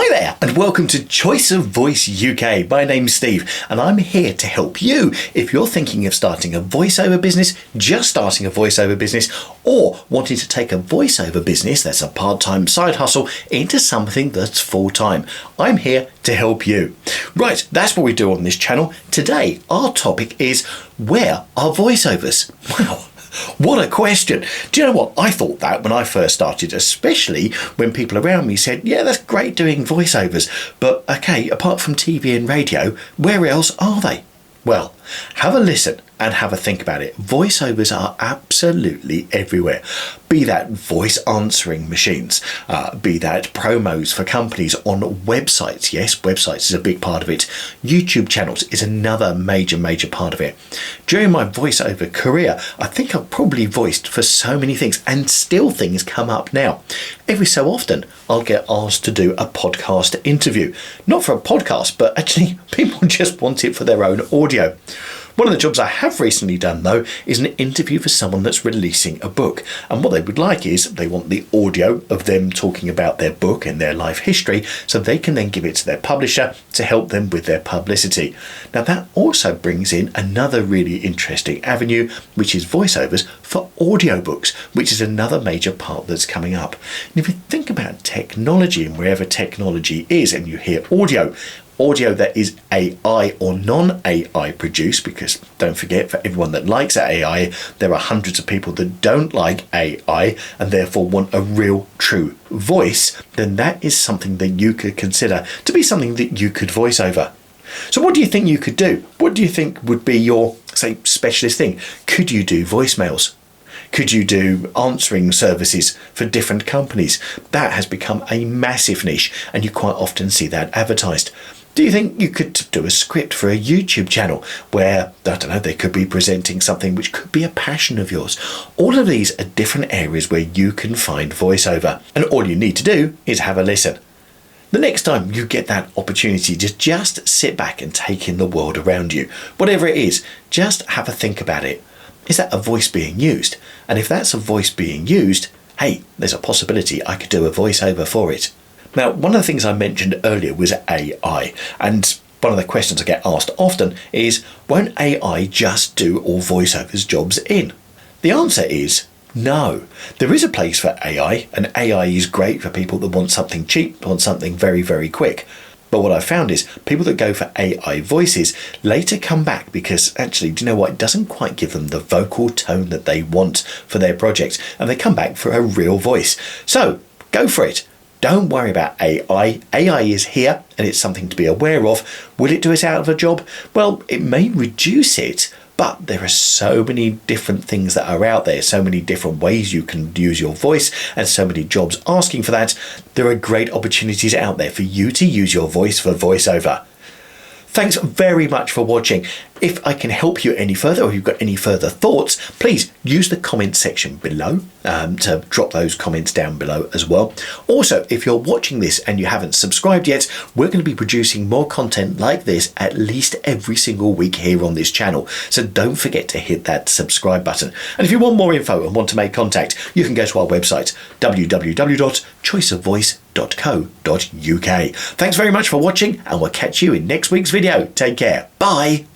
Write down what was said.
Hi there and welcome to Choice of Voice UK. My name's Steve and I'm here to help you if you're thinking of starting a voiceover business, just starting a voiceover business, or wanting to take a voiceover business that's a part-time side hustle into something that's full-time. I'm here to help you. Right, that's what we do on this channel. Today our topic is, where are voiceovers? Wow. What a question. Do you know what? I thought that when I first started, especially when people around me said, yeah, that's great doing voiceovers, but okay, apart from TV and radio, where else are they? Well, have a listen and have a think about it. Voiceovers are absolutely everywhere. Be that voice answering machines, be that promos for companies on websites. Yes, websites is a big part of it. YouTube channels is another major part of it. During my voiceover career, I think I've probably voiced for so many things, and still things come up now. Every so often, I'll get asked to do a podcast interview. Not for a podcast, but actually people just want it for their own audio. One of the jobs I have recently done, though, is an interview for someone that's releasing a book. And what they would like is they want the audio of them talking about their book and their life history, so they can then give it to their publisher to help them with their publicity. Now, that also brings in another really interesting avenue, which is voiceovers for audiobooks, which is another major part that's coming up. And if you think about technology and wherever technology is, and you hear audio that is AI or non-AI produced, because don't forget, for everyone that likes AI, there are hundreds of people that don't like AI and therefore want a real, true voice, then that is something that you could consider to be something that you could voice over. So what do you think you could do? What do you think would be your, say, specialist thing? Could you do voicemails? Could you do answering services for different companies? That has become a massive niche, and you quite often see that advertised. Do you think you could do a script for a YouTube channel where, I don't know, they could be presenting something which could be a passion of yours? All of these are different areas where you can find voiceover, and all you need to do is have a listen. The next time you get that opportunity to just sit back and take in the world around you, whatever it is, just have a think about it. Is that a voice being used? And if that's a voice being used, hey, there's a possibility I could do a voiceover for it. Now, one of the things I mentioned earlier was AI, and one of the questions I get asked often is, won't AI just do all voiceovers jobs in? The answer is no. There is a place for AI, and AI is great for people that want something cheap, want something very, very quick. But what I've found is people that go for AI voices later come back because actually, do you know what? It doesn't quite give them the vocal tone that they want for their project, and they come back for a real voice. So go for it. Don't worry about AI. AI is here and it's something to be aware of. Will it do us out of a job? Well, it may reduce it, but there are so many different things that are out there, so many different ways you can use your voice, and so many jobs asking for that. There are great opportunities out there for you to use your voice for voiceover. Thanks very much for watching. If I can help you any further, or you've got any further thoughts, please use the comment section below to drop those comments down below as well. Also, if you're watching this and you haven't subscribed yet, we're going to be producing more content like this at least every single week here on this channel. So don't forget to hit that subscribe button. And if you want more info and want to make contact, you can go to our website, www.choiceofvoice.co.uk. Thanks very much for watching, and we'll catch you in next week's video. Take care. Bye.